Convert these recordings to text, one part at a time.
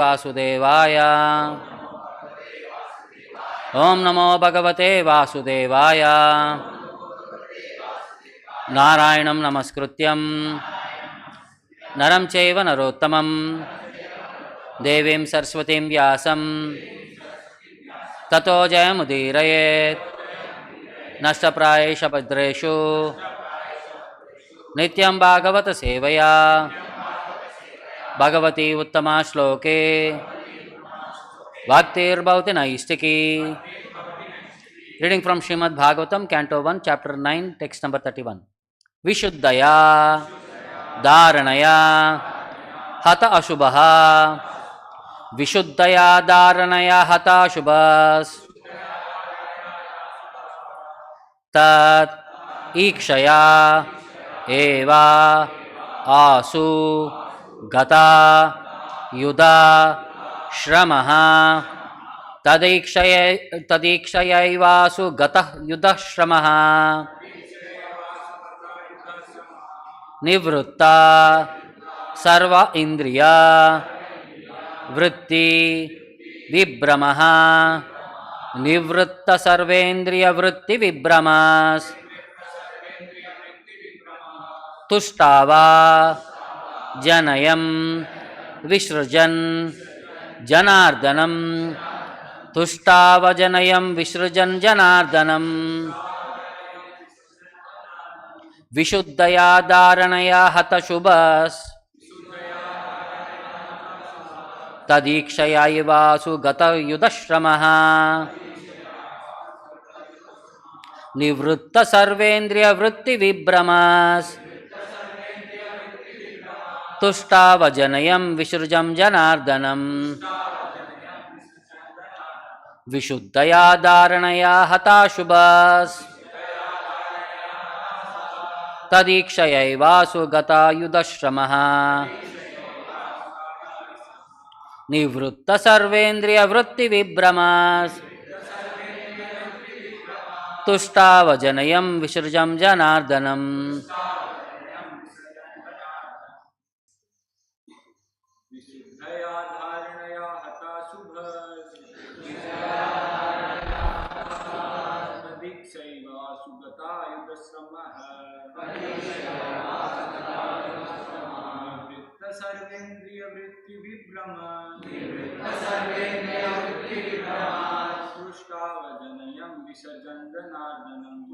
वासुदेवाय ओम नमो भगवते वासुदेवाय नारायणं नमस्कृत्यं नरं चैव नरोत्तमं देवीं सरस्वतीं व्यासं ततो जयमुदीरयेत् नष्टप्रायेषु भद्रेषु नित्यं भागवत सेवया भगवती उत्तमा श्लोके भक्तिर्भवति नैष्टिकी. Reading from Srimad Bhagavatam, Canto 1, Chapter 9, text number 31. Vishuddhaya Dharanaya Hata Ashubhaha Vishuddhaya Dharanaya Hata Ashubhas Tat Ikshaya Eva Asu Gata Yuda Shramaha Tadikshayaivasu Gata Yuda Shramaha Nivrutta Sarva Indriya Vritti Vibramaha Nivrutta Sarvendriya Vritti Vibramas Tushtava Janayam Visrajan Janardanam Tushtava Janayam Visrajan Janardanam Vishuddhaya Dharanaya Hata Shubhas Tadikshaya Ivasu Gata Yudashramaha Nivrutta Sarvendriya Vritti Vibramas Tushtava Janayam Vishrujam Janardanam Vishuddhaya Dharanaya Hata Shubhas Tadikshaya Vasu Gata Yudashramaha Nivrutta Sarvendriya Vritti Vibramas Tushtava Janayam Vishrujam Janardanam Sarvendriya vritti vibrama Tushtava janayam visarjan janardanam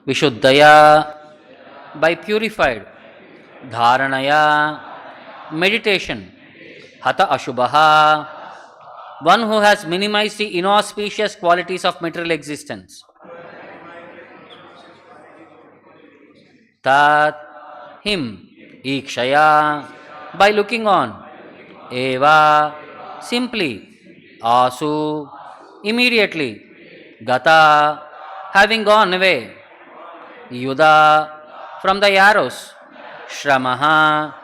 Vishuddhaya by purified, Dharanaya meditation, Hata Ashubhaha one who has minimized the inauspicious qualities of material existence. Tat him Ikshaya by looking on, Eva simply, Asu immediately, Gata having gone away, Yuda from the arrows, Shramaha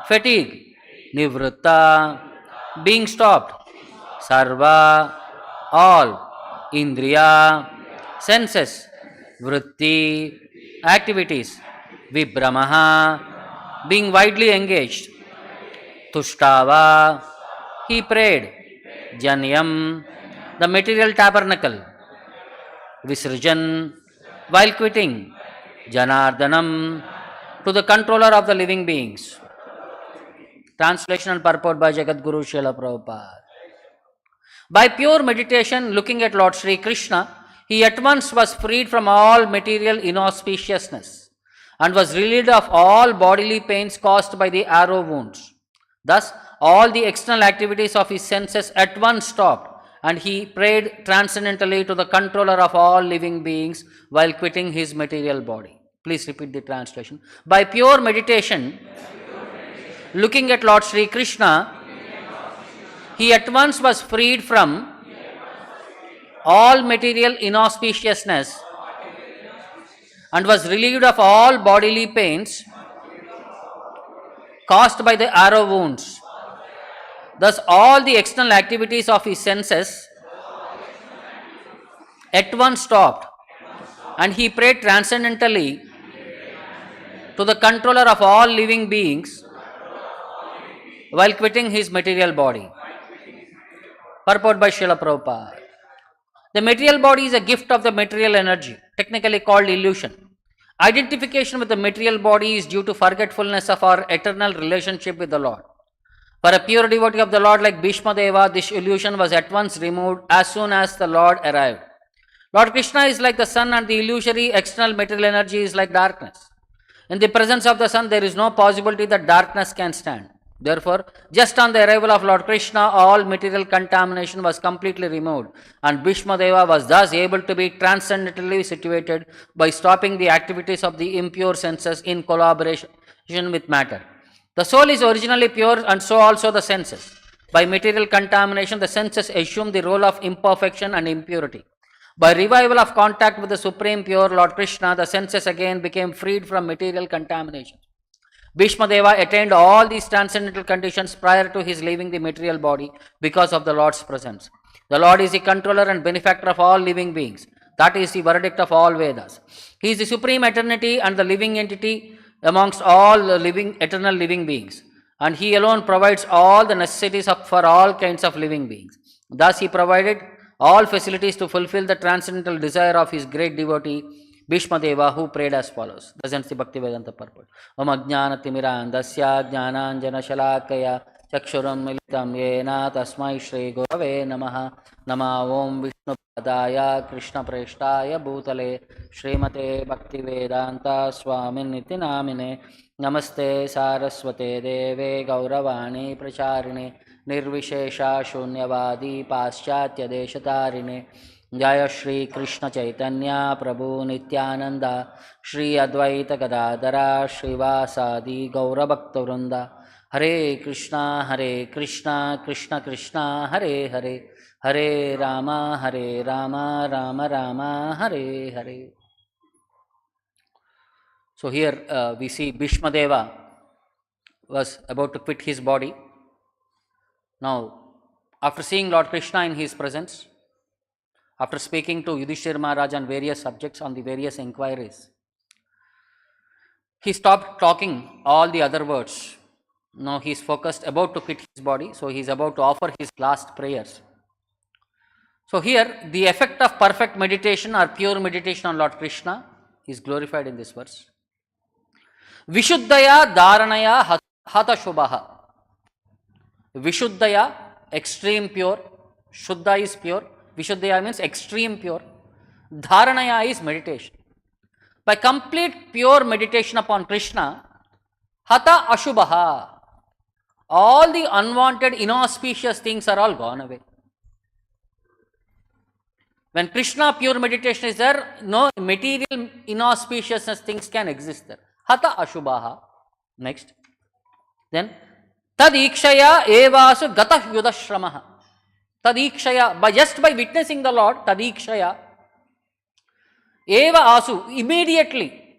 fatigue, Nivritta being stopped, Sarva all, Indriya senses, Vritti activities, Vibramaha being widely engaged, Tushtava he prayed, Janyam the material tabernacle, Visrajan while quitting, Janardanam to the controller of the living beings. Translation and purport by Jagadguru Srila Prabhupada. By pure meditation looking at Lord Sri Krishna, He at once was freed from all material inauspiciousness and was relieved of all bodily pains caused by the arrow wounds. Thus, all the external activities of his senses at once stopped, and he prayed transcendently to the controller of all living beings while quitting his material body. Please repeat the translation. By pure meditation, looking at Lord Sri Krishna, he at once was freed from all material inauspiciousness and was relieved of all bodily pains caused by the arrow wounds. Thus, all the external activities of his senses at once stopped, and he prayed transcendently to the controller of all living beings while quitting his material body. Purport by Srila Prabhupada. The material body is a gift of the material energy, technically called illusion. Identification with the material body is due to forgetfulness of our eternal relationship with the Lord. For a pure devotee of the Lord like Bhishma Deva, this illusion was at once removed as soon as the Lord arrived. Lord Krishna is like the sun, and the illusory external material energy is like darkness. In the presence of the sun, there is no possibility that darkness can stand. Therefore, just on the arrival of Lord Krishna, all material contamination was completely removed, and Bhishma Deva was thus able to be transcendently situated by stopping the activities of the impure senses in collaboration with matter. The soul is originally pure, and so also the senses. By material contamination, the senses assume the role of imperfection and impurity. By revival of contact with the Supreme Pure Lord Krishna, the senses again became freed from material contamination. Bhishma Deva attained all these transcendental conditions prior to his leaving the material body because of the Lord's presence. The Lord is the controller and benefactor of all living beings. That is the verdict of all Vedas. He is the supreme eternity and the living entity amongst all living eternal living beings, and he alone provides all the necessities for all kinds of living beings. Thus he provided all facilities to fulfill the transcendental desire of his great devotee Bhishma Deva, who prayed as follows. Presents the Bhakti Vedanta purport. Om Ajnana Timirandasya Jnananjana Shalakaya Chakshuram Militam Yena Tasmai Shri Gurave Namaha. Nama Om Vishnu Padaya Krishna Preshtaya Bhutale Srimate Bhakti Vedanta Swamin Niti Namine. Namaste Saraswate Deve Gauravani Pracharine Nirvishesha Shunyavadi Paschatya Deshatarine. Jaya Shri Krishna Chaitanya Prabhu Nityananda Shri Advaita Gadadara Srivasadi Gaura Bhakta Vrinda. Hare Krishna Krishna Krishna Hare Hare Hare Rama Rama Rama Hare Hare. So here we see Bhishma Deva was about to quit his body. Now, after seeing Lord Krishna in his presence, after speaking to Yudhishthira Maharaj on various subjects, on the various inquiries, he stopped talking all the other words. Now he is focused, about to quit his body, so he is about to offer his last prayers. So here, the effect of perfect meditation or pure meditation on Lord Krishna is glorified in this verse. Vishuddhaya dharanaya hata shubhaha. Vishuddhaya, extreme pure. Shuddha is pure. Vishuddhaya means extreme pure. Dharanaya is meditation. By complete pure meditation upon Krishna, hata ashubhaha, all the unwanted, inauspicious things are all gone away. When Krishna pure meditation is there, no material inauspiciousness things can exist there. Hata ashubhaha. Next. Then, tadikshaya evasu gata yudashramaha. Tadikshaya, just by witnessing the Lord, tadikshaya eva asu, immediately,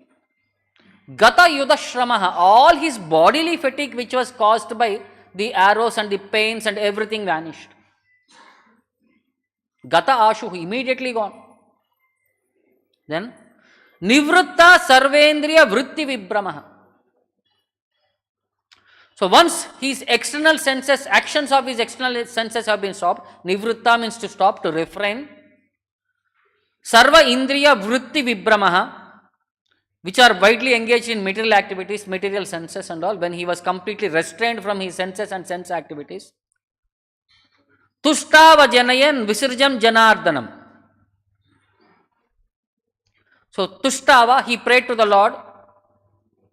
gata yudashramaha, all his bodily fatigue which was caused by the arrows and the pains and everything vanished. Gata ashu, immediately gone. Then, nivritta sarvendriya vritti vibramaha. So once his external senses, actions of his external senses have been stopped, nivritta means to stop, to refrain. Sarva indriya vritti vibramaha, which are widely engaged in material activities, material senses and all, when he was completely restrained from his senses and sense activities. Tushtava janayan visirjam janardanam. So Tushtava, he prayed to the Lord,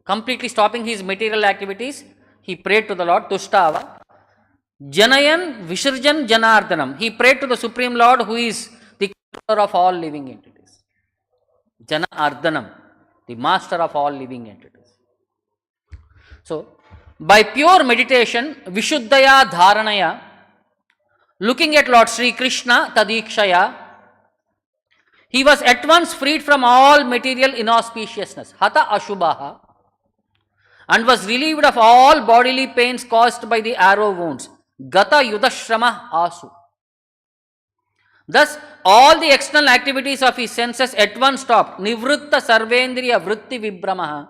completely stopping his material activities. He prayed to the Lord, Tushtava. Janayan Visarjan Janardhanam. He prayed to the Supreme Lord who is the controller of all living entities. Janardhanam, the master of all living entities. So, by pure meditation, Vishuddhaya Dharanaya, looking at Lord Sri Krishna Tadikshaya, he was at once freed from all material inauspiciousness, Hata Ashubhaha, and was relieved of all bodily pains caused by the arrow wounds, Gata Yudashrama Asu. Thus, all the external activities of his senses at once stopped, Nivritta Sarvendriya Vritti Vibramaha.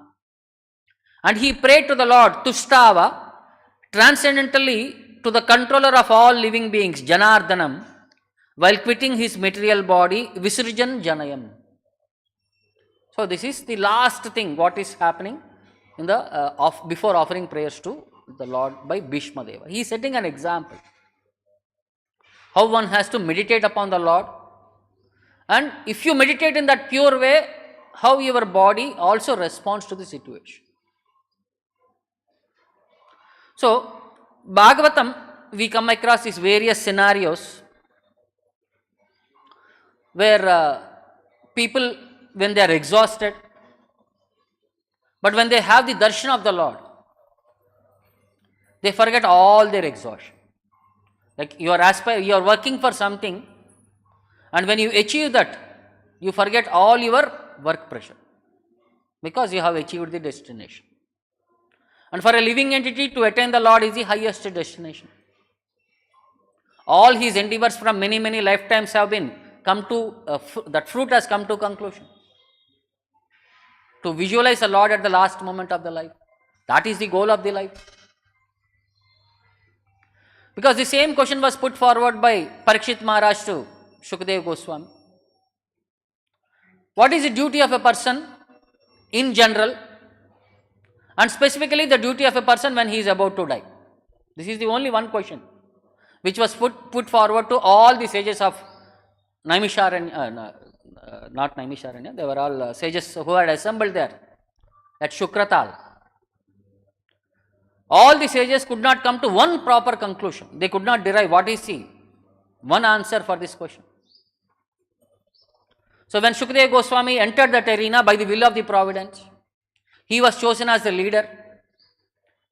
And he prayed to the Lord, Tushtava, transcendentally to the controller of all living beings, Janardhanam, while quitting his material body, Visarjan Janayam. So this is the last thing what is happening in the before offering prayers to the Lord by Bhishma Deva. He is setting an example how one has to meditate upon the Lord, and if you meditate in that pure way, how your body also responds to the situation. So, Bhagavatam, we come across these various scenarios where people, when they are exhausted, but when they have the darshan of the Lord, they forget all their exhaustion. Like you are working for something, and when you achieve that, you forget all your work pressure because you have achieved the destination. And for a living entity to attain the Lord is the highest destination. All his endeavors from many, many lifetimes have been come to, that fruit has come to conclusion. To visualize the Lord at the last moment of the life. That is the goal of the life. Because the same question was put forward by Parikshit Maharaj to Shukadeva Goswami. What is the duty of a person in general, and specifically the duty of a person when he is about to die? This is the only one question which was put forward to all the sages of Naimisharanya, not Naimisharanya, they were all sages who had assembled there at Shukratal. All the sages could not come to one proper conclusion. They could not derive what is the one answer for this question. So when Shukadeva Goswami entered that arena by the will of the providence, he was chosen as the leader.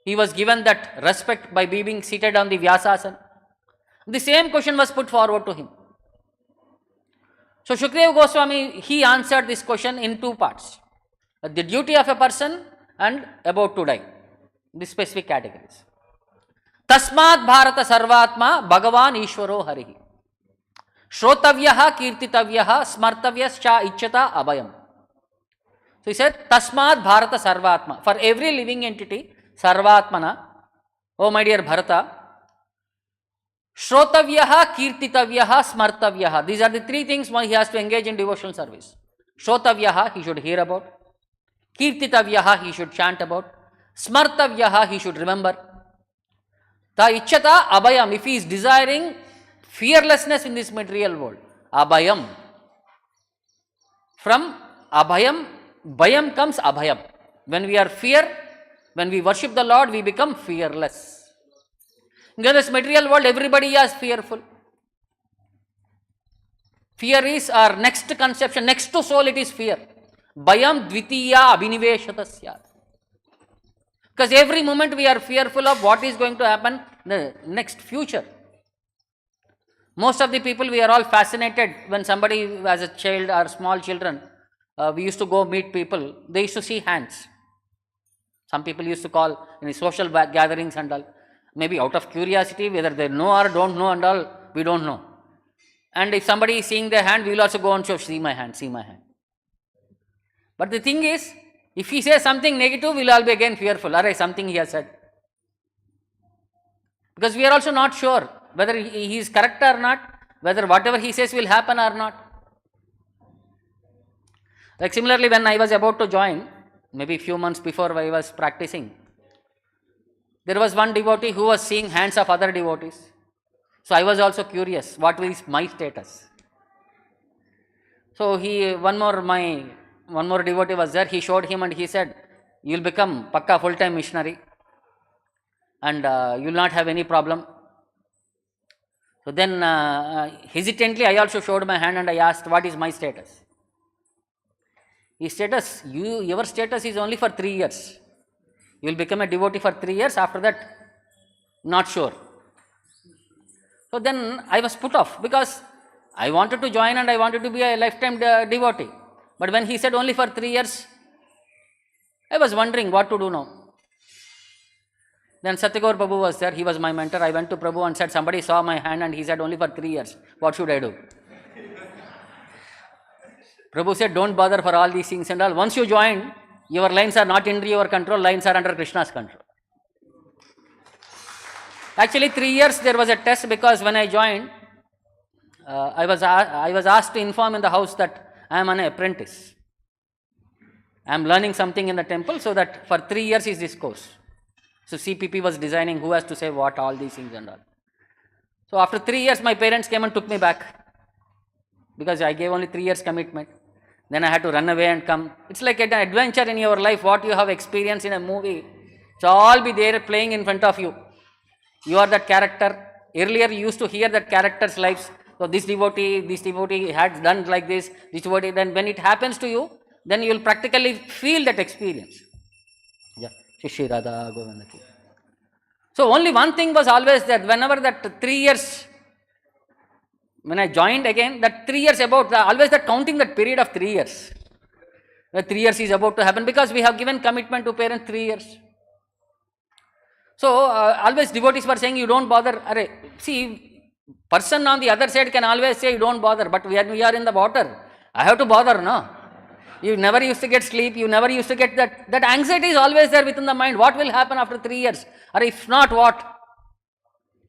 He was given that respect by being seated on the Vyasasana. The same question was put forward to him. So Shukadeva Goswami, he answered this question in two parts. The duty of a person and about to die. The specific categories. Tasmat Bharata Sarvatma Bhagavan Ishvaro Harihi. Shrotavyaha Kirtitavyaha Smartavyascha Icchata Abhayam. So he said, Tasmat Bharata Sarvatma. For every living entity, Sarvatmana, oh my dear Bharata, Shrotavyaha Kirtitavyaha Smartavyaha. These are the three things one he has to engage in devotional service. Shrotavyaha, he should hear about. Kirtitavyaha, he should chant about. Smartavyaha, he should remember. Ta Icchata Abhayam, if he is desiring fearlessness in this material world. Abhayam. From Abhayam, Bhayam comes Abhayam. When we are when we worship the Lord, we become fearless. In this material world, everybody is fearful. Fear is our next conception, next to soul it is fear. Bhayam dvitiya abhiniveshatasya. Because every moment we are fearful of what is going to happen in the next future. Most of the people, we are all fascinated when somebody as a child or small children, we used to go meet people, they used to see hands. Some people used to call in social gatherings and all, maybe out of curiosity, whether they know or don't know and all, we don't know. And if somebody is seeing their hand, we will also go and show, see my hand, see my hand. But the thing is, if he says something negative, we will all be again fearful, or something he has said. Because we are also not sure whether he is correct or not, whether whatever he says will happen or not. Like similarly, when I was about to join, maybe a few months before I was practicing, there was one devotee who was seeing hands of other devotees. So I was also curious, what is my status? So my one more devotee was there. He showed him and he said, you will become pakka full-time missionary and you will not have any problem. So then hesitantly I also showed my hand and I asked, what is my status? His status, your status is only for 3 years. You will become a devotee for 3 years, after that, not sure. So then I was put off because I wanted to join and I wanted to be a lifetime devotee. But when he said only for 3 years, I was wondering what to do now. Then Satyagaur Prabhu was there, he was my mentor. I went to Prabhu and said, somebody saw my hand and he said only for 3 years. What should I do? Prabhu said, don't bother for all these things and all. Once you join, your lines are not under your control, lines are under Krishna's control. Actually 3 years there was a test because when I joined, I was asked to inform in the house that I am an apprentice. I am learning something in the temple, so that for 3 years is this course. So CPP was designing who has to say what, all these things and all. So after 3 years my parents came and took me back because I gave only 3 years commitment. Then I had to run away and come. It's like an adventure in your life, what you have experienced in a movie. It's all be there playing in front of you. You are that character. Earlier you used to hear that character's lives. So this devotee had done like this devotee. Then when it happens to you, then you will practically feel that experience. Yeah. Shri Radha Govinda. So only one thing was always that whenever that 3 years, when I joined again, that 3 years about, always that counting that period of 3 years. 3 years is about to happen because we have given commitment to parents 3 years. So always devotees were saying, you don't bother. See, person on the other side can always say, you don't bother, but when we are in the water, I have to bother, no? You never used to get sleep, you never used to get that anxiety is always there within the mind. What will happen after 3 years? Or if not, what?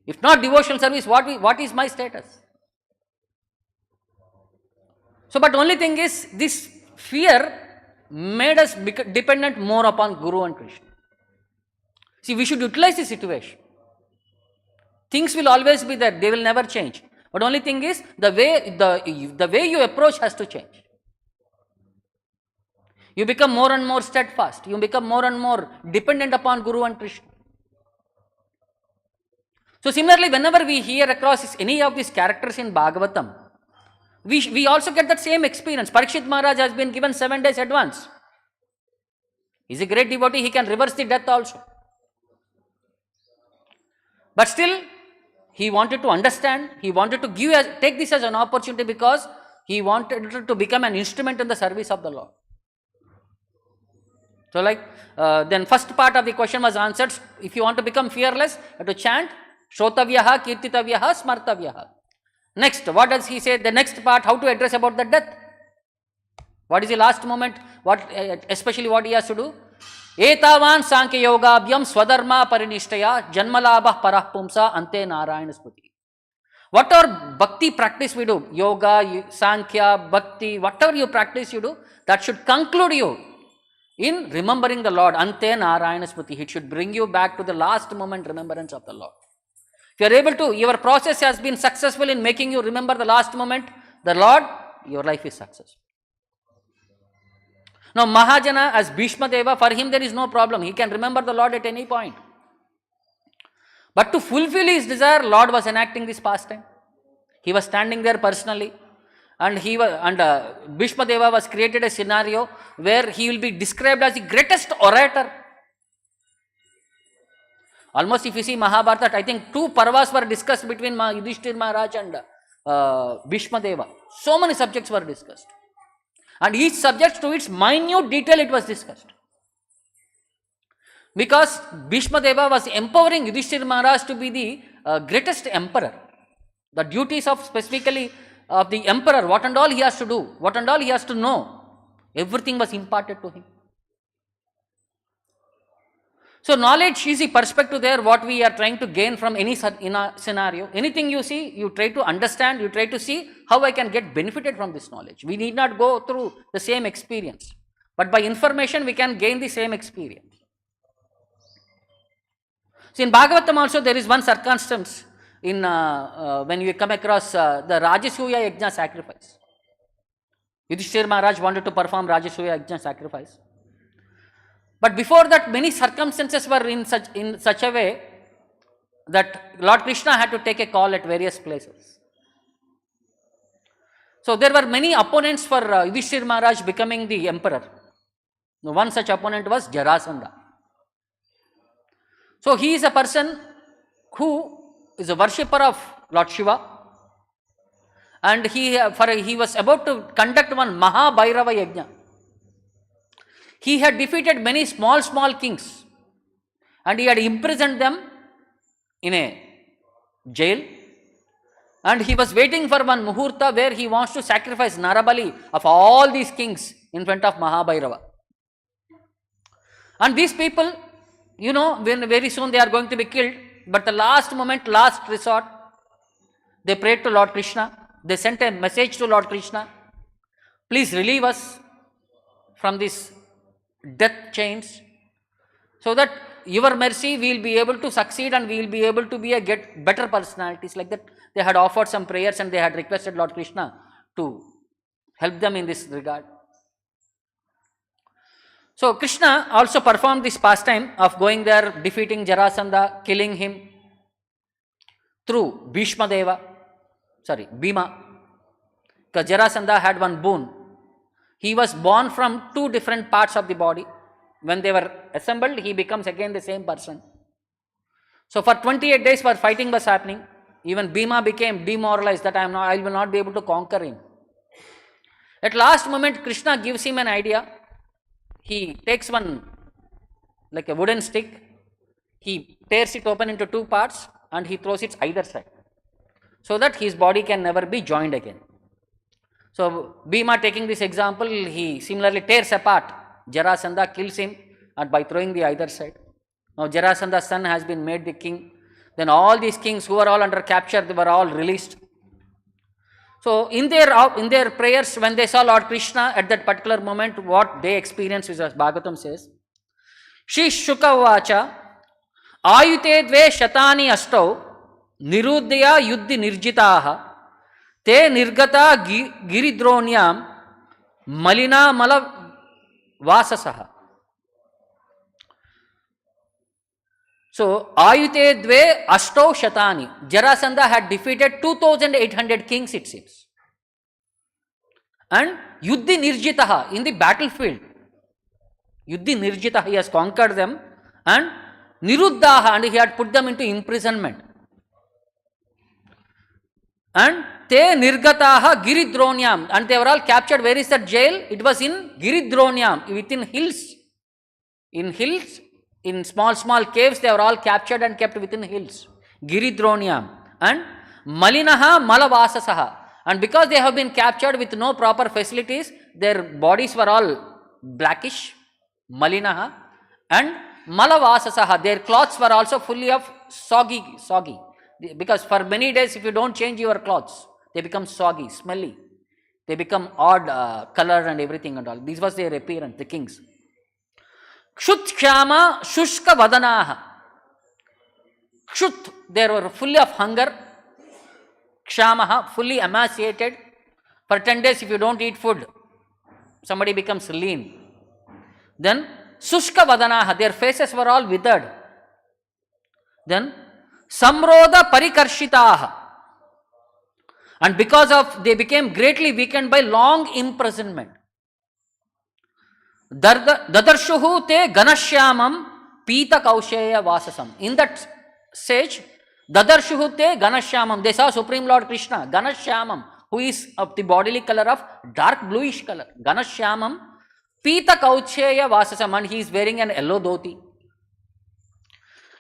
If not devotional service, what is my status? So, but only thing is, this fear made us dependent more upon Guru and Krishna. See, we should utilize the situation. Things will always be there, they will never change. But only thing is, the way you approach has to change. You become more and more steadfast. You become more and more dependent upon Guru and Krishna. So similarly, whenever we hear across any of these characters in Bhagavatam, we also get that same experience. Parikshit Maharaj has been given 7 days advance. He is a great devotee, he can reverse the death also. But still, he wanted to understand, he wanted to take this as an opportunity because he wanted to become an instrument in the service of the Lord. So like, then first part of the question was answered. If you want to become fearless, you have to chant, Shrotavyaha, Kirtitavyaha, Smartavyaha. Next, what does he say? The next part, how to address about the death. What is the last moment? Especially what he has to do? Etavan Sankhya Yogabhyam Swadharma Parinishtaya Janmalabha Parahpumsa Ante Narayana Sputi. Whatever bhakti practice we do, yoga, Sankhya, bhakti, whatever you practice you do, that should conclude you in remembering the Lord. Ante Narayana Sputi. It should bring you back to the last moment remembrance of the Lord. If you are able to, your process has been successful in making you remember the last moment, the Lord, your life is successful. Now Mahajana as Bhishma Deva, for him there is no problem. He can remember the Lord at any point. But to fulfill his desire, Lord was enacting this pastime. He was standing there personally. And Bhishma Deva was created a scenario where he will be described as the greatest orator. Almost if you see Mahabharata, I think 2 parvas were discussed between Yudhishthir Maharaj and Bhishma Deva. So many subjects were discussed. And each subject to its minute detail it was discussed. Because Bhishma Deva was empowering Yudhishthir Maharaj to be the greatest emperor. The duties of specifically of the emperor, what and all he has to do, what and all he has to know, everything was imparted to him. So knowledge is the perspective there, what we are trying to gain from any scenario. Anything you see, you try to understand, you try to see how I can get benefited from this knowledge. We need not go through the same experience, but by information we can gain the same experience. So in Bhagavatam also there is one circumstance in when you come across the Rajasuya Yajna sacrifice. Yudhishthira Maharaj wanted to perform Rajasuya Yajna sacrifice. But before that, many circumstances were in such a way that Lord Krishna had to take a call at various places. So there were many opponents for Yudhishthira Maharaj becoming the emperor. One such opponent was Jarasandha. So he is a person who is a worshipper of Lord Shiva, and he was about to conduct one Maha Bhairava Yajna. He had defeated many small kings, and he had imprisoned them in a jail, and he was waiting for one Muhurta where he wants to sacrifice Narabali of all these kings in front of Maha Bhairava. And these people, when very soon they are going to be killed, but the last moment, last resort, they prayed to Lord Krishna. They sent a message to Lord Krishna, please relieve us from these death chains, so that your mercy we will be able to succeed and we will be able to get better personalities. Like that, they had offered some prayers and they had requested Lord Krishna to help them in this regard. So Krishna also performed this pastime of going there, defeating Jarasandha, killing him through Bhima. Because Jarasandha had one boon. He was born from two different parts of the body. When they were assembled, he becomes again the same person. So for 28 days where fighting was happening, even Bhima became demoralized that I will not be able to conquer him. At last moment, Krishna gives him an idea. He takes one, like a wooden stick, he tears it open into two parts and he throws it either side, so that his body can never be joined again. So Bhima, taking this example, he similarly tears apart Jarasandha, kills him, and by throwing the either side. Now Jarasandha's son has been made the king. Then all these kings who were all under capture, they were all released. So in their prayers, when they saw Lord Krishna at that particular moment, what they experienced, which as Bhagavatam says, Shri Shuka Vacha Ayute Dve Shatani Astau Nirudya Yuddhi Nirjitaha Te Nirgata Giridronyam Malina Mala Vasasaha. So, Ayute Dve Ashto Shatani. Jarasandha had defeated 2800 kings, it seems. And Yuddhi Nirjitaha, in the battlefield. Yuddhi Nirjitaha, he has conquered them. And Niruddaha, and he had put them into imprisonment. And Te Nirgataha Giridronyam, and they were all captured. Where is that jail? It was in Giridronyam, within hills. In hills. In small caves, they were all captured and kept within hills. Giridronyam. And Malinaha Malavasasaha. And because they have been captured with no proper facilities, their bodies were all blackish. Malinaha. And Malavasasaha. Their clothes were also fully of soggy. Because for many days, if you don't change your clothes, they become soggy, smelly. They become odd color and everything and all. This was their appearance, the kings. Kshut Kshama Shushka Vadanaha. Kshut, they were fully of hunger. Kshamaha, fully emaciated. For 10 days, if you don't eat food, somebody becomes lean. Then Shushka Vadanaha, their faces were all withered. Then Samrodha Parikarshitaha. And because of, they became greatly weakened by long imprisonment. Dadarshuhu te Ganashyamam Pita Kausheya Vasasam. In that stage, Dadarshuhu te Ganashyamam. They saw Supreme Lord Krishna, Ganashyamam, who is of the bodily color of dark bluish color. Ganashyamam Pita Kausheya Vasasam, and he is wearing an yellow dhoti.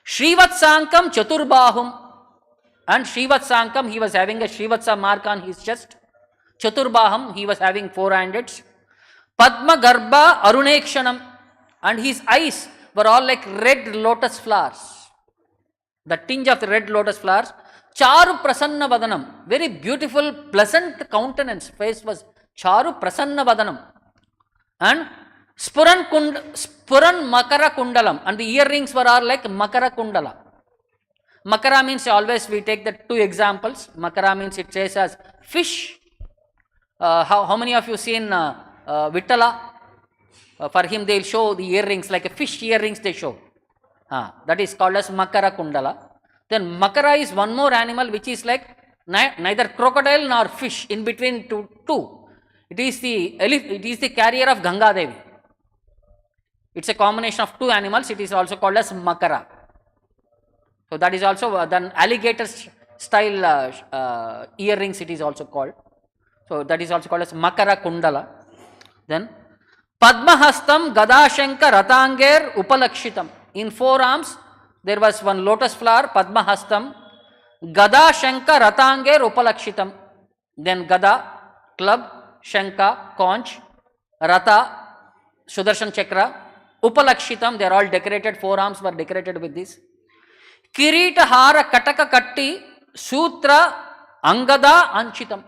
Shrivatsankam Chaturbahum. And Shrivatsankam, he was having a Shrivatsa mark on his chest. Chaturbaham, he was having 4 handeds. Padma Garbha Arunekshanam, and his eyes were all like red lotus flowers. The tinge of the red lotus flowers. Charu Prasanna Vadanam, very beautiful, pleasant countenance. Face was Charu Prasanna Vadanam. And Spuran Makara Kundalam, and the earrings were all like Makara Kundala. Makara means, always we take the 2 examples. Makara means, it says as fish. How many of you seen Vittala? For him they will show the earrings, like a fish earrings they show. That is called as Makara Kundala. Then Makara is one more animal which is like neither crocodile nor fish, in between two. It is the carrier of Ganga Devi. It's a combination of two animals. It is also called as Makara. So that is also then alligator style earrings it is also called. So that is also called as Makara Kundala. Then Padmahastam Gadashanka Ratanger Upalakshitam. In forearms there was one lotus flower, Padmahastam, Gadashanka Ratanger Upalakshitam. Then Gada, club, Shanka, conch, Rata, Sudarshan Chakra, Upalakshitam, they are all decorated, forearms were decorated with this. Kirita Hara Kataka Katti, Sutra, Angada Anchitam.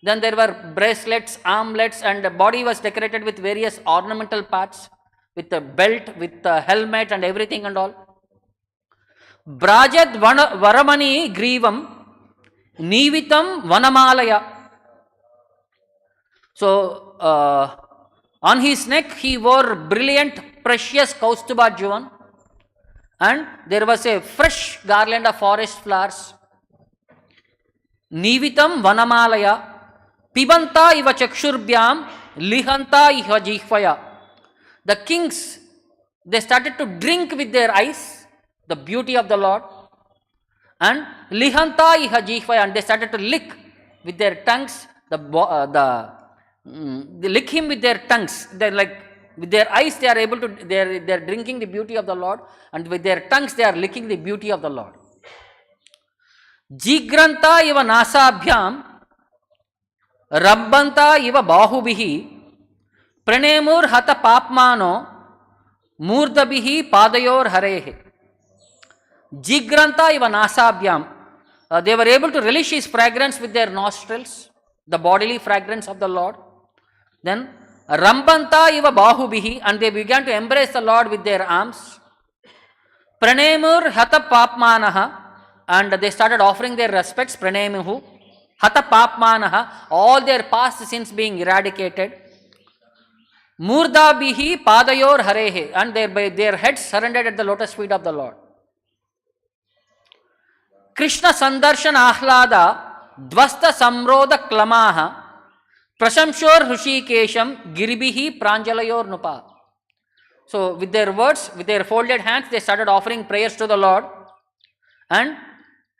Then there were bracelets, armlets, and the body was decorated with various ornamental parts, with a belt, with a helmet and everything and all. Brajad Varamani Grivam, Nivitam Vanamalaya. So, on his neck he wore brilliant, precious Kaustuba Juvan, and there was a fresh garland of forest flowers. Nivitam Vanamalaya, Pibanta iva Chakshurbyam, Lihanta iha Jihvaya. The kings, they started to drink with their eyes the beauty of the Lord, and Lihanta iha Jihvaya, and they started to lick with their tongues they lick him with their tongues. They're like, with their eyes they are able to, they're drinking the beauty of the Lord, and with their tongues they are licking the beauty of the Lord. Jigranta iva nasabhyam, Rabbanta iva bahubihi, Pranemur hata papmano, Murdabihi padayor harehe. Jigranta iva nasabhyam, they were able to relish his fragrance with their nostrils, the bodily fragrance of the Lord. Then Rambanta iva bahubihi, and they began to embrace the Lord with their arms. Pranemur hata papmanaha, and they started offering their respects. Pranemuhu hata papmanaha, all their past sins being eradicated. Murdabihi padayor harehe, and their heads surrendered at the lotus feet of the Lord. Krishna Sandarshan Ahlada Dvasta Samroda Klamaha Prashamshor Hrushikesham Giribihi Pranjalayor Nupa. So with their words, with their folded hands, they started offering prayers to the Lord. And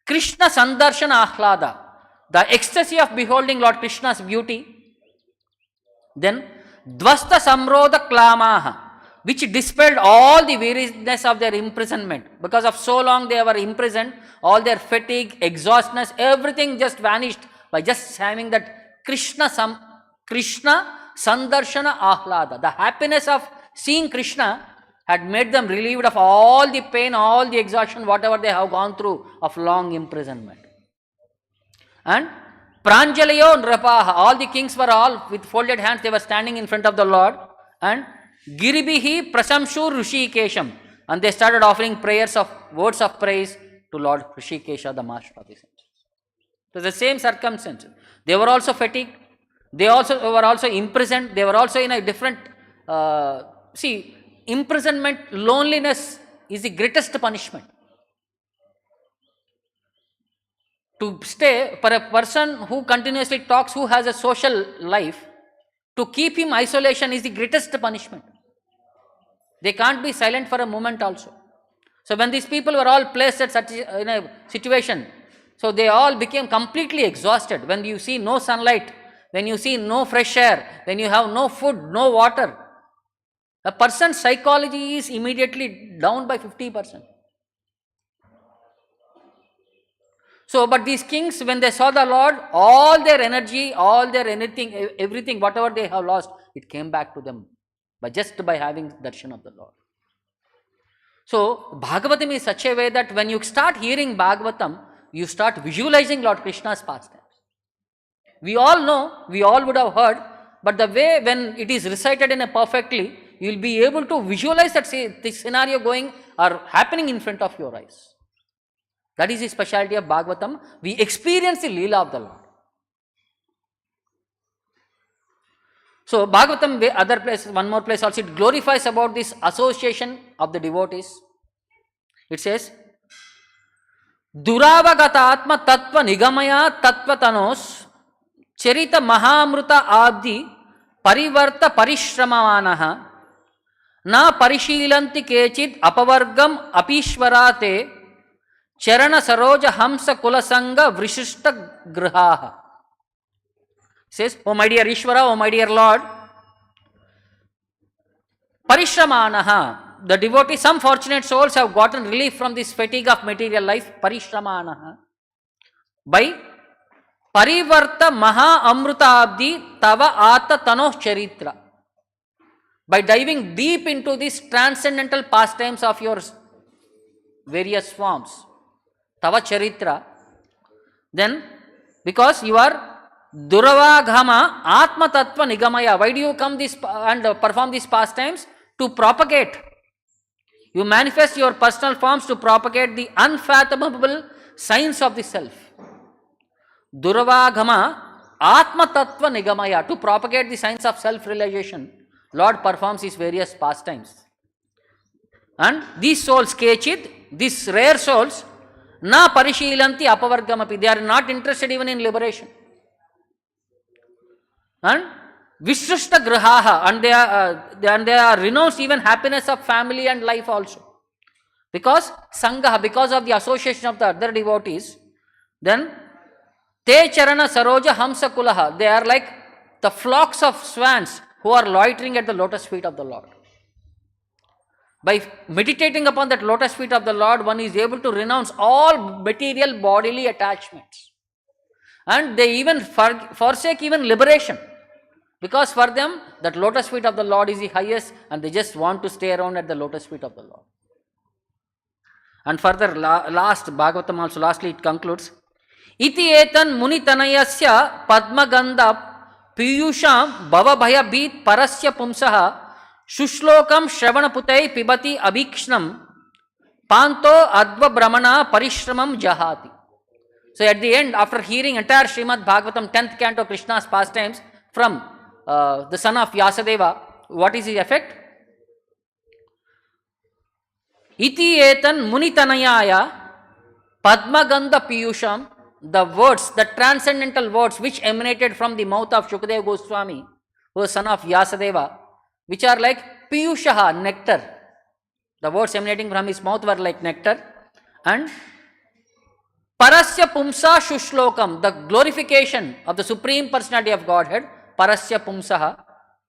Krishna Sandarshan Ahlada, the ecstasy of beholding Lord Krishna's beauty. Then Dvasta Samroda Klamaha, which dispelled all the weariness of their imprisonment. Because of so long they were imprisoned, all their fatigue, exhaustness, everything just vanished by just having that Krishna Sandarshana Ahlada. The happiness of seeing Krishna had made them relieved of all the pain, all the exhaustion, whatever they have gone through of long imprisonment. And Pranjalayo Nrapaha, all the kings were all with folded hands, they were standing in front of the Lord. And Giribihi Prasamshur Rishikesham, and they started offering prayers of words of praise to Lord Rishikesha, the master of the senses. So the same circumstances. They were also fatigued. They were also imprisoned. They were also in a different. Imprisonment, loneliness is the greatest punishment. To stay for a person who continuously talks, who has a social life, to keep him isolation is the greatest punishment. They can't be silent for a moment also. So when these people were all placed in a situation, so they all became completely exhausted. When you see no sunlight, when you see no fresh air, when you have no food, no water, a person's psychology is immediately down by 50%. So, but these kings, when they saw the Lord, all their energy, all their anything, everything, whatever they have lost, it came back to them just by having darshan of the Lord. So, Bhagavatam is such a way that when you start hearing Bhagavatam, you start visualizing Lord Krishna's pastimes. We all know, we all would have heard, but the way when it is recited in a perfectly, you will be able to visualize that this scenario going or happening in front of your eyes. That is the speciality of Bhagavatam. We experience the Leela of the Lord. So Bhagavatam, other place, one more place also, it glorifies about this association of the devotees. It says, Duravagatatma tattva nigamaya tattva tanos Charita Mahamruta Abdi Parivarta Parishramavanaha Na Parishilanti Kechid Apavargam Apishvarate Charana Saroja Hamsa Kulasanga Vrishishta Grihaha. Says, oh my dear Ishvara, oh my dear Lord, Parishramanaha, the devotees, some fortunate souls have gotten relief from this fatigue of material life, Parishramanaha, by Parivarta Maha Amruta Abdi Tava Ata Tanoh Charitra. By diving deep into these transcendental pastimes of your various forms, Tava Charitra, then because you are Duravaghama Atma Tattva Nigamaya, why do you come this and perform these pastimes? To propagate. You manifest your personal forms to propagate the unfathomable science of the self. Duravaghama Atma Tattva Nigamaya, to propagate the science of self-realization, Lord performs his various pastimes. And these souls, Kechid, these rare souls, Na Parishilanti Apavargamapi, they are not interested even in liberation. And Vishrishta Grihaha, and they are renounced even happiness of family and life also. Because Sangaha, because of the association of the other devotees, then Te Charana Saroja Hamsa Kulaha, they are like the flocks of swans who are loitering at the lotus feet of the Lord. By meditating upon that lotus feet of the Lord, one is able to renounce all material bodily attachments. And they even forsake even liberation. Because for them, that lotus feet of the Lord is the highest, and they just want to stay around at the lotus feet of the Lord. And further, last Bhagavatam also, lastly it concludes, Iti etan munitanayasya padmaganda piyusham bhavabhaya beat parasya pumsaha shushlokam shravanaputai pibati abhikshnam panto adva brahmana parishramam jahati. So at the end, after hearing entire Srimad Bhagavatam 10th canto Krishna's pastimes from the son of Vyasadeva, what is his effect? Iti etan munitanayaya padmaganda piyusham, the words, the transcendental words which emanated from the mouth of Shukadeva Goswami, who was son of Vyasadeva, which are like piyushaha, nectar. The words emanating from his mouth were like nectar. And parasya pumsa shushlokam, the glorification of the Supreme Personality of Godhead, parasya pumsaha,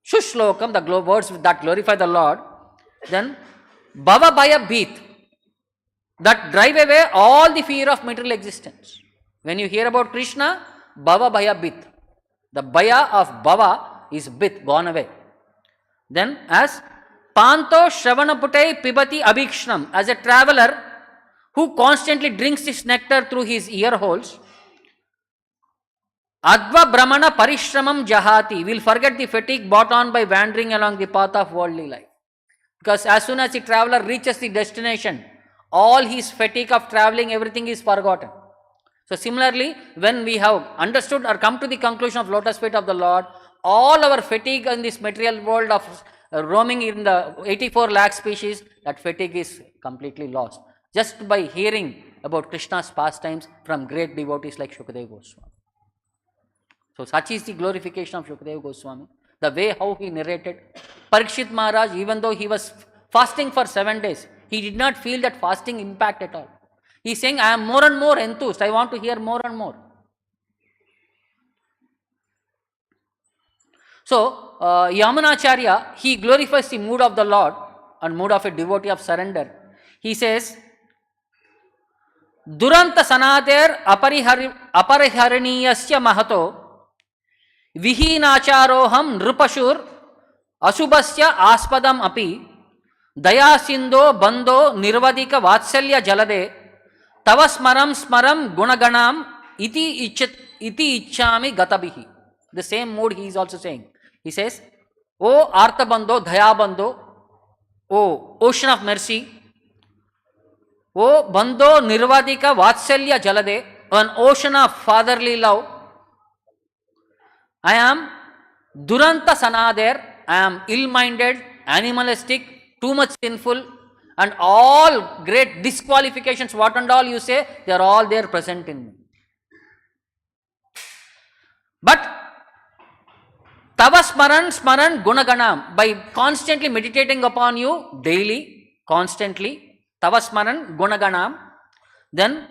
shushlokam, the words that glorify the Lord. Then bhavabhaya beat, that drive away all the fear of material existence. When you hear about Krishna, bhavabhaya bit, the bhaya of bhava is bit, gone away. Then as panto shravanaputai pibati abhikshnam, as a traveler who constantly drinks this nectar through his ear holes, adva brahmana parishramam jahati, will forget the fatigue brought on by wandering along the path of worldly life. Because as soon as the traveler reaches the destination, all his fatigue of traveling, everything is forgotten. So similarly, when we have understood or come to the conclusion of lotus feet of the Lord, all our fatigue in this material world of roaming in the 84 lakh species, that fatigue is completely lost. Just by hearing about Krishna's pastimes from great devotees like Shukadeva Goswami. So such is the glorification of Shukadeva Goswami. The way how he narrated. Parikshit Maharaj, even though he was fasting for 7 days, he did not feel that fasting impact at all. He is saying, I am more and more enthused. I want to hear more and more. So, Yamunacharya, he glorifies the mood of the Lord and mood of a devotee of surrender. He says, Duranta sanater apariharaniyasya mahato vihinacharoham nrupashur asubhasya aspadam api daya sindo bando nirvadika vatsalya jalade tava smaram gunaganam iti ichchami gatabihi. The same mood he is also saying. He says, O Artha Bando, Daya Bando, O ocean of mercy, O Bando Nirvadika Vatsalya Jalade, an ocean of fatherly love, I am Duranta Sanader, I am ill-minded, animalistic, too much sinful, and all great disqualifications, what and all you say, they are all there present in me. But Tava Smaran Gunaganam, by constantly meditating upon you daily, constantly, Tava Smaran Gunaganam, then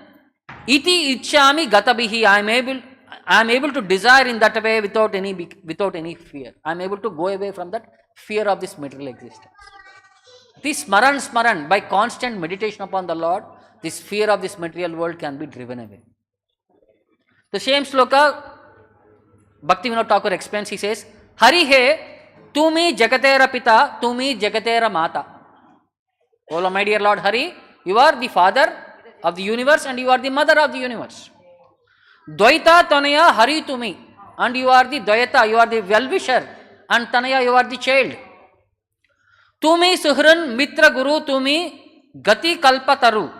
Iti Ichami Gatabihi, I am able to desire in that way without any fear. I am able to go away from that fear of this material existence. This Smaran, by constant meditation upon the Lord, this fear of this material world can be driven away. The same sloka, Bhaktivinoda Thakur explains, he says, Hari he, tumi jagatera pita, tumi jagatera mata. Oh my dear Lord Hari, you are the father of the universe and you are the mother of the universe. Dvaita Tanaya Hari Tumi, and you are the Dvaita, you are the well-wisher, and Tanaya, you are the child. Tumi Suhran Mitra Guru Tumi Gati Kalpataru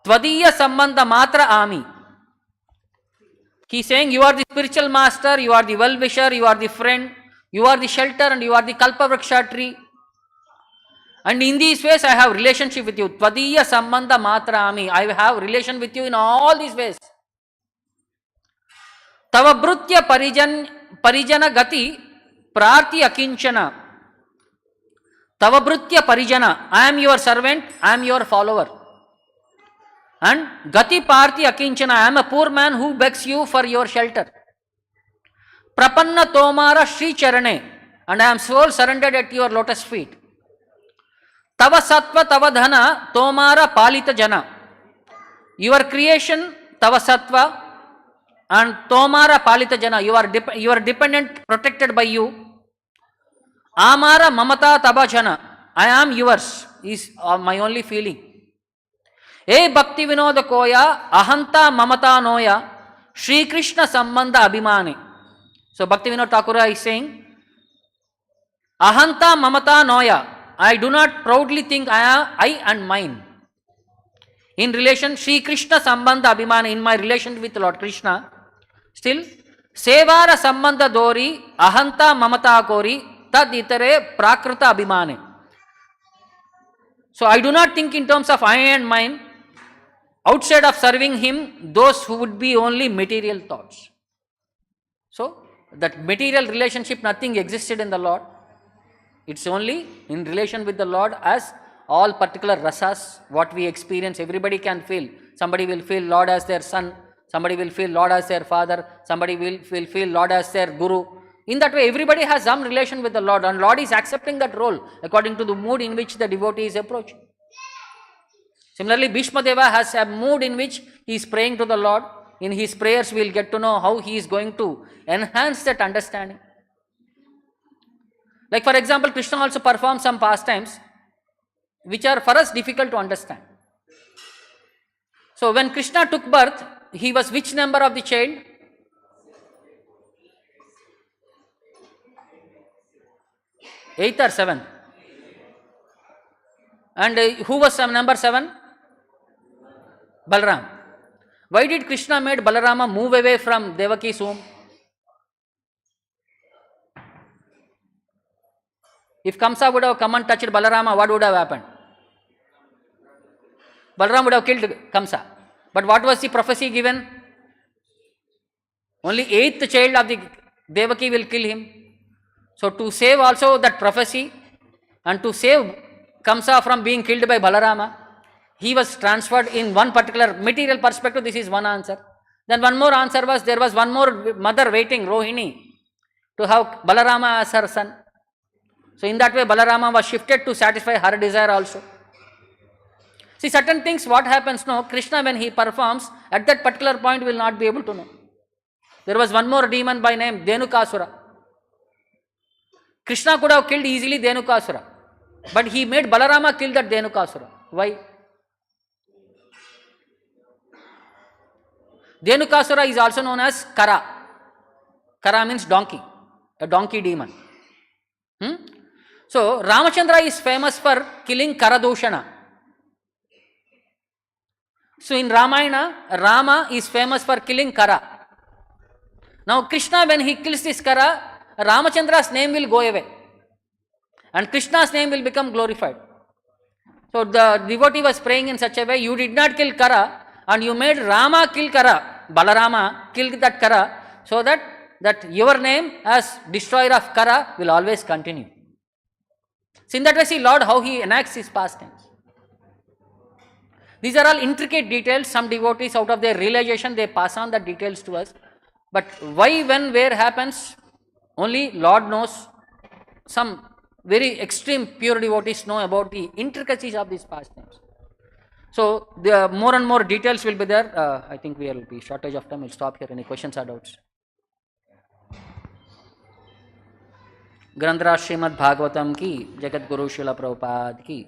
Tvadiya Sambandha Matra Ami. He is saying you are the spiritual master, you are the well-wisher, you are the friend, you are the shelter, and you are the Kalpavriksha tree. And in these ways I have relationship with you. Tvadiya Sambandha Matra Ami. I have relation with you in all these ways. Tava Brutya Parijana Gati Prarti Akinchana. Tava Brutya Parijana. I am your servant, I am your follower. And Gati Parti Akinchana. I am a poor man who begs you for your shelter. Prapanna Tomara Shri Charane. And I am soul surrendered at your lotus feet. Tava Sattva Tava Dhana Tomara Palita Jana. Your creation, Tava Sattva, and Tomara Palita Jana, you are dependent, protected by you. Amara Mamata Taba Jana, I am yours, is my only feeling. E Bhakti Vinoda Koya, Ahanta Mamata Noya, Shri Krishna Sambandha Abhimani. So Bhakti Vinoda Thakur is saying, Ahanta Mamata Noya, I do not proudly think I and mine. In relation, Shri Krishna Sambandha Abhimani, in my relation with Lord Krishna, still, Sevara Sambandha Dori, Ahanta Mamata Kori, Tad Itare Prakrita Abhimani. So I do not think in terms of I and mine. Outside of serving him, those who would be only material thoughts. So that material relationship, nothing existed in the Lord. It's only in relation with the Lord as all particular rasas, what we experience, everybody can feel. Somebody will feel Lord as their son, somebody will feel Lord as their father, somebody will feel Lord as their guru. In that way, everybody has some relation with the Lord, and Lord is accepting that role according to the mood in which the devotee is approaching. Similarly, Bhishma Deva has a mood in which he is praying to the Lord. In his prayers, we will get to know how he is going to enhance that understanding. Like for example, Krishna also performs some pastimes which are for us difficult to understand. So when Krishna took birth, he was which number of the child? Eighth or seventh? And who was number 7? Balaram. Why did Krishna made Balarama move away from Devaki's womb? If Kamsa would have come and touched Balarama, what would have happened? Balaram would have killed Kamsa. But what was the prophecy given? Only 8th child of the Devaki will kill him. So to save also that prophecy and to save Kamsa from being killed by Balarama, he was transferred in one particular material perspective. This is one answer. Then one more answer was, there was one more mother waiting, Rohini, to have Balarama as her son. So in that way, Balarama was shifted to satisfy her desire also. See, certain things, what happens now, Krishna when he performs, at that particular point will not be able to know. There was one more demon by name Dhenukasura. Krishna could have killed easily Dhenukasura, but he made Balarama kill that Dhenukasura. Why? Dhenukasura is also known as Kara. Kara means donkey, a donkey demon. So Ramachandra is famous for killing Karadoshana. So in Ramayana, Rama is famous for killing Kara. Now Krishna, when he kills this Kara, Ramachandra's name will go away and Krishna's name will become glorified. So the devotee was praying in such a way, you did not kill Kara and you made Rama kill Kara, Balarama killed that Kara, so that your name as destroyer of Kara will always continue. So in that way, see Lord how he enacts his pastimes. These are all intricate details. Some devotees out of their realization they pass on the details to us. But why, when, where happens, only Lord knows. Some very extreme pure devotees know about the intricacies of these pastimes. So the more and more details will be there. I think we will be shortage of time. We'll stop here. Any questions or doubts? ग्रंथराज Shrimad Bhagavatam की, जगत गुरु शिला प्रभुपाद की.